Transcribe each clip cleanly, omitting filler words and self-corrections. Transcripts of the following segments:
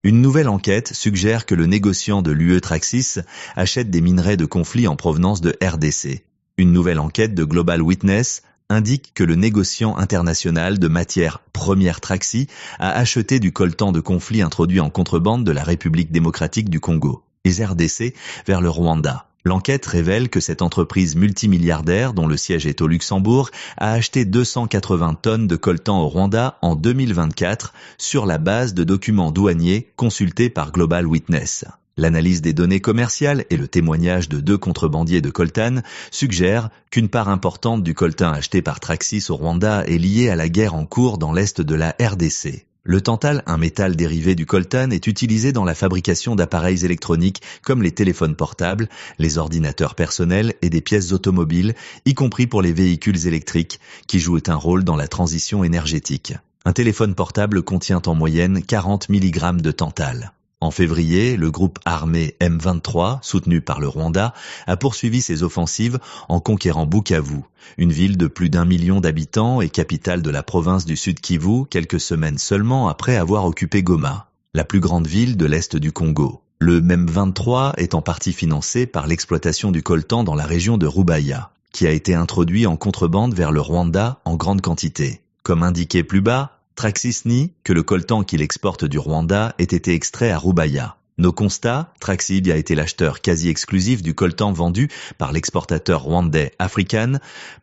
Une nouvelle enquête suggère que le négociant de l'UE Traxys achète des minerais de conflit en provenance de RDC. Une nouvelle enquête de Global Witness indique que le négociant international de matières premières Traxys a acheté du coltan de conflit introduit en contrebande de la République démocratique du Congo, les RDC, vers le Rwanda. L'enquête révèle que cette entreprise multimilliardaire, dont le siège est au Luxembourg, a acheté 280 tonnes de coltan au Rwanda en 2024 sur la base de documents douaniers consultés par Global Witness. L'analyse des données commerciales et le témoignage de 2 contrebandiers de coltan suggèrent qu'une part importante du coltan acheté par Traxys au Rwanda est liée à la guerre en cours dans l'est de la RDC. Le tantal, un métal dérivé du coltan, est utilisé dans la fabrication d'appareils électroniques comme les téléphones portables, les ordinateurs personnels et des pièces automobiles, y compris pour les véhicules électriques, qui jouent un rôle dans la transition énergétique. Un téléphone portable contient en moyenne 40 mg de tantal. En février, le groupe armé M23, soutenu par le Rwanda, a poursuivi ses offensives en conquérant Bukavu, une ville de plus d'1 million d'habitants et capitale de la province du Sud Kivu, quelques semaines seulement après avoir occupé Goma, la plus grande ville de l'est du Congo. Le M23 est en partie financé par l'exploitation du coltan dans la région de Rubaya, qui a été introduit en contrebande vers le Rwanda en grande quantité. Comme indiqué plus bas, Traxys nie que le coltan qu'il exporte du Rwanda ait été extrait à Rubaya. Nos constats, Traxys a été l'acheteur quasi exclusif du coltan vendu par l'exportateur rwandais African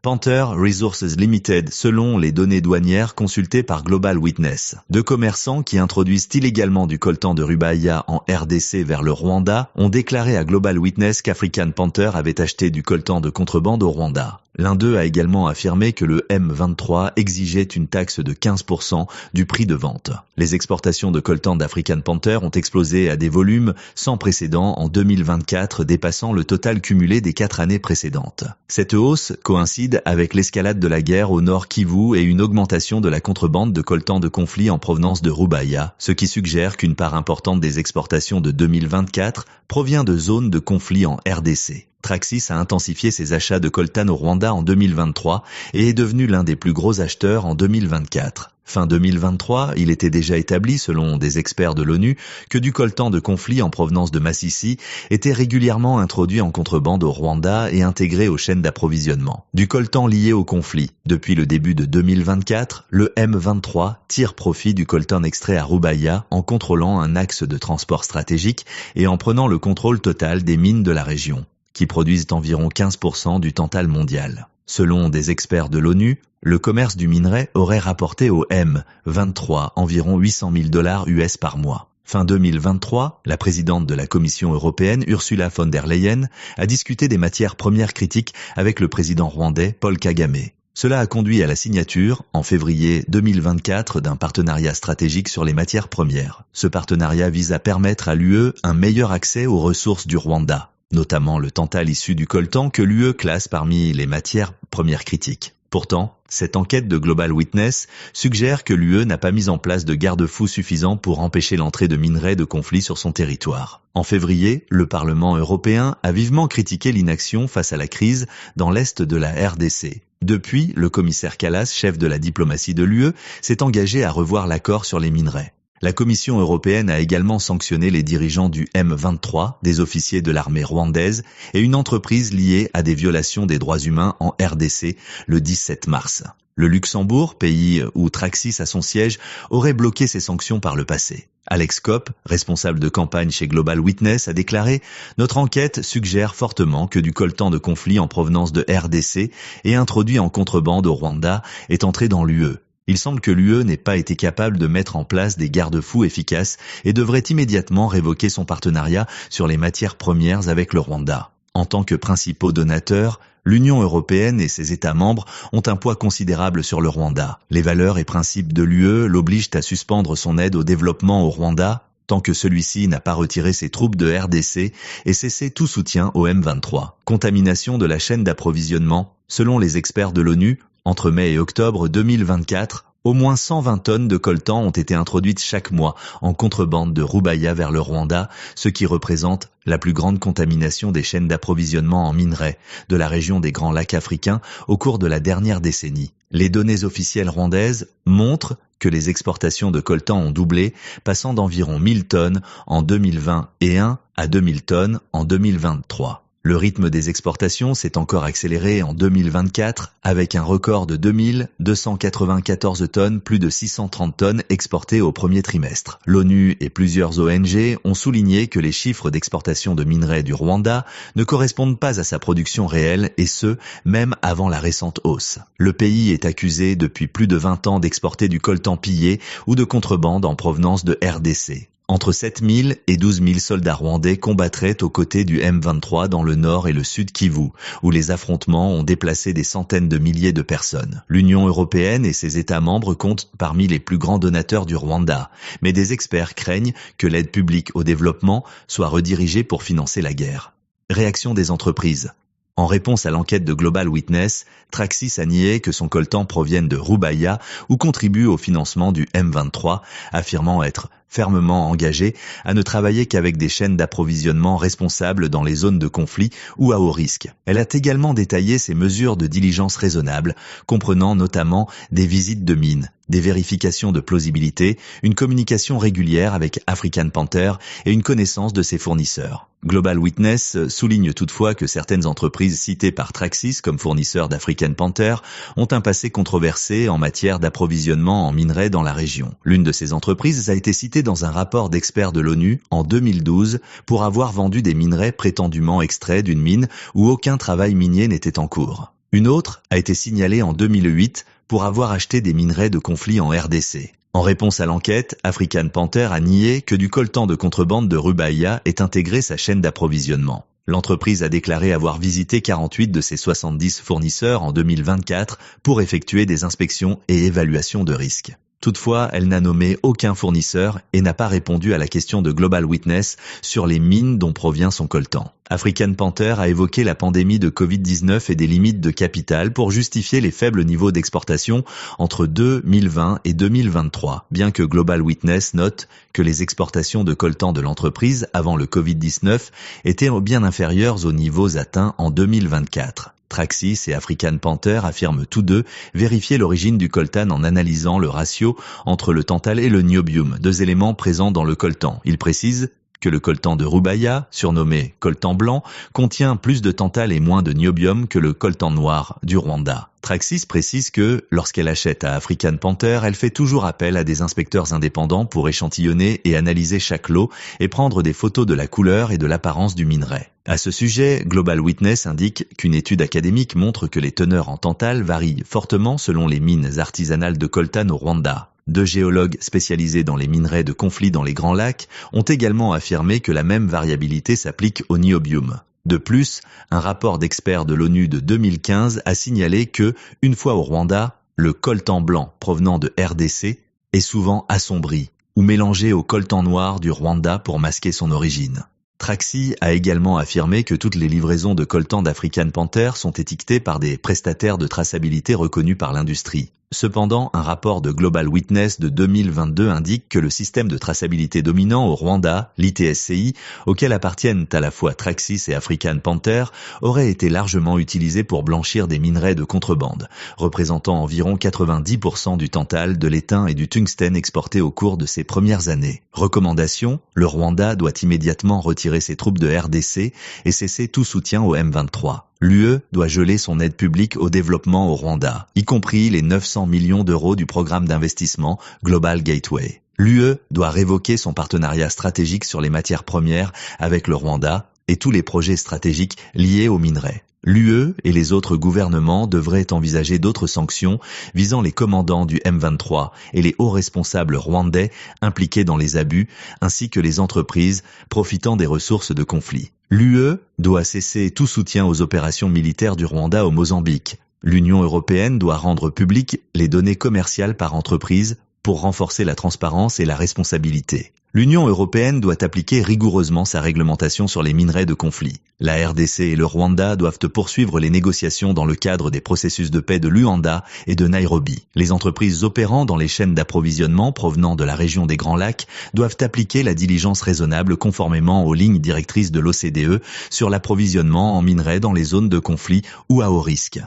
Panther Resources Limited selon les données douanières consultées par Global Witness. 2 commerçants qui introduisent illégalement du coltan de Rubaya en RDC vers le Rwanda ont déclaré à Global Witness qu'African Panther avait acheté du coltan de contrebande au Rwanda. L'un d'eux a également affirmé que le M23 exigeait une taxe de 15% du prix de vente. Les exportations de coltan d'African Panther ont explosé à des volumes sans précédent en 2024, dépassant le total cumulé des 4 années précédentes. Cette hausse coïncide avec l'escalade de la guerre au nord Kivu et une augmentation de la contrebande de coltan de conflit en provenance de Rubaya, ce qui suggère qu'une part importante des exportations de 2024 provient de zones de conflit en RDC. Traxys a intensifié ses achats de coltan au Rwanda en 2023 et est devenu l'un des plus gros acheteurs en 2024. Fin 2023, il était déjà établi, selon des experts de l'ONU, que du coltan de conflit en provenance de Masisi était régulièrement introduit en contrebande au Rwanda et intégré aux chaînes d'approvisionnement. Du coltan lié au conflit. Depuis le début de 2024, le M23 tire profit du coltan extrait à Rubaya en contrôlant un axe de transport stratégique et en prenant le contrôle total des mines de la région, qui produisent environ 15% du tantal mondial. Selon des experts de l'ONU, le commerce du minerai aurait rapporté au M23 environ $800 000 US par mois. Fin 2023, la présidente de la Commission européenne, Ursula von der Leyen, a discuté des matières premières critiques avec le président rwandais Paul Kagame. Cela a conduit à la signature, en février 2024, d'un partenariat stratégique sur les matières premières. Ce partenariat vise à permettre à l'UE un meilleur accès aux ressources du Rwanda, notamment le tantal issu du coltan que l'UE classe parmi les matières premières critiques. Pourtant, cette enquête de Global Witness suggère que l'UE n'a pas mis en place de garde-fous suffisants pour empêcher l'entrée de minerais de conflit sur son territoire. En février, le Parlement européen a vivement critiqué l'inaction face à la crise dans l'est de la RDC. Depuis, le commissaire Kallas, chef de la diplomatie de l'UE, s'est engagé à revoir l'accord sur les minerais. La Commission européenne a également sanctionné les dirigeants du M23, des officiers de l'armée rwandaise et une entreprise liée à des violations des droits humains en RDC le 17 mars. Le Luxembourg, pays où Traxys a son siège, aurait bloqué ces sanctions par le passé. Alex Kopp, responsable de campagne chez Global Witness, a déclaré « Notre enquête suggère fortement que du coltan de conflit en provenance de RDC et introduit en contrebande au Rwanda est entré dans l'UE. Il semble que l'UE n'ait pas été capable de mettre en place des garde-fous efficaces et devrait immédiatement révoquer son partenariat sur les matières premières avec le Rwanda. En tant que principaux donateurs, l'Union européenne et ses États membres ont un poids considérable sur le Rwanda. Les valeurs et principes de l'UE l'obligent à suspendre son aide au développement au Rwanda tant que celui-ci n'a pas retiré ses troupes de RDC et cessé tout soutien au M23. Contamination de la chaîne d'approvisionnement. Selon les experts de l'ONU, entre mai et octobre 2024, au moins 120 tonnes de coltan ont été introduites chaque mois en contrebande de Rubaya vers le Rwanda, ce qui représente la plus grande contamination des chaînes d'approvisionnement en minerais de la région des Grands Lacs africains au cours de la dernière décennie. Les données officielles rwandaises montrent que les exportations de coltan ont doublé, passant d'environ 1000 tonnes en 2021 à 2000 tonnes en 2023. Le rythme des exportations s'est encore accéléré en 2024 avec un record de 2294 tonnes, plus de 630 tonnes exportées au premier trimestre. L'ONU et plusieurs ONG ont souligné que les chiffres d'exportation de minerais du Rwanda ne correspondent pas à sa production réelle et ce, même avant la récente hausse. Le pays est accusé depuis plus de 20 ans d'exporter du coltan pillé ou de contrebande en provenance de RDC. Entre 7 000 et 12 000 soldats rwandais combattraient aux côtés du M23 dans le nord et le sud Kivu, où les affrontements ont déplacé des centaines de milliers de personnes. L'Union européenne et ses États membres comptent parmi les plus grands donateurs du Rwanda, mais des experts craignent que l'aide publique au développement soit redirigée pour financer la guerre. Réaction des entreprises. En réponse à l'enquête de Global Witness, Traxys a nié que son coltan provienne de Rubaya ou contribue au financement du M23, affirmant être fermement engagée à ne travailler qu'avec des chaînes d'approvisionnement responsables dans les zones de conflit ou à haut risque. Elle a également détaillé ses mesures de diligence raisonnables, comprenant notamment des visites de mines, des vérifications de plausibilité, une communication régulière avec African Panther et une connaissance de ses fournisseurs. Global Witness souligne toutefois que certaines entreprises citées par Traxys comme fournisseurs d'African Panther ont un passé controversé en matière d'approvisionnement en minerais dans la région. L'une de ces entreprises a été citée dans un rapport d'experts de l'ONU en 2012 pour avoir vendu des minerais prétendument extraits d'une mine où aucun travail minier n'était en cours. Une autre a été signalée en 2008 pour avoir acheté des minerais de conflit en RDC. En réponse à l'enquête, African Panther a nié que du coltan de contrebande de Rubaya ait intégré sa chaîne d'approvisionnement. L'entreprise a déclaré avoir visité 48 de ses 70 fournisseurs en 2024 pour effectuer des inspections et évaluations de risques. Toutefois, elle n'a nommé aucun fournisseur et n'a pas répondu à la question de Global Witness sur les mines dont provient son coltan. African Panther a évoqué la pandémie de Covid-19 et des limites de capital pour justifier les faibles niveaux d'exportation entre 2020 et 2023, bien que Global Witness note que les exportations de coltan de l'entreprise avant le Covid-19 étaient bien inférieures aux niveaux atteints en 2024. Traxys et African Panther affirment tous deux vérifier l'origine du coltan en analysant le ratio entre le tantal et le niobium, deux éléments présents dans le coltan. Ils précisent que le coltan de Rubaya, surnommé coltan blanc, contient plus de tantal et moins de niobium que le coltan noir du Rwanda. Traxys précise que, lorsqu'elle achète à African Panther, elle fait toujours appel à des inspecteurs indépendants pour échantillonner et analyser chaque lot et prendre des photos de la couleur et de l'apparence du minerai. À ce sujet, Global Witness indique qu'une étude académique montre que les teneurs en tantal varient fortement selon les mines artisanales de coltan au Rwanda. Deux géologues spécialisés dans les minerais de conflit dans les Grands Lacs ont également affirmé que la même variabilité s'applique au niobium. De plus, un rapport d'experts de l'ONU de 2015 a signalé que, une fois au Rwanda, le coltan blanc provenant de RDC est souvent assombri ou mélangé au coltan noir du Rwanda pour masquer son origine. Traxys a également affirmé que toutes les livraisons de coltan d'African Panther sont étiquetées par des prestataires de traçabilité reconnus par l'industrie. Cependant, un rapport de Global Witness de 2022 indique que le système de traçabilité dominant au Rwanda, l'ITSCI, auquel appartiennent à la fois Traxys et African Panther, aurait été largement utilisé pour blanchir des minerais de contrebande, représentant environ 90% du tantal, de l'étain et du tungstène exportés au cours de ces premières années. Recommandation, le Rwanda doit immédiatement retirer ses troupes de RDC et cesser tout soutien au M23. L'UE doit geler son aide publique au développement au Rwanda, y compris les 900 millions d'euros du programme d'investissement Global Gateway. L'UE doit révoquer son partenariat stratégique sur les matières premières avec le Rwanda et tous les projets stratégiques liés aux minerais. L'UE et les autres gouvernements devraient envisager d'autres sanctions visant les commandants du M23 et les hauts responsables rwandais impliqués dans les abus, ainsi que les entreprises profitant des ressources de conflit. L'UE doit cesser tout soutien aux opérations militaires du Rwanda au Mozambique. L'Union européenne doit rendre publiques les données commerciales par entreprise pour renforcer la transparence et la responsabilité. L'Union européenne doit appliquer rigoureusement sa réglementation sur les minerais de conflit. La RDC et le Rwanda doivent poursuivre les négociations dans le cadre des processus de paix de Luanda et de Nairobi. Les entreprises opérant dans les chaînes d'approvisionnement provenant de la région des Grands Lacs doivent appliquer la diligence raisonnable conformément aux lignes directrices de l'OCDE sur l'approvisionnement en minerais dans les zones de conflit ou à haut risque.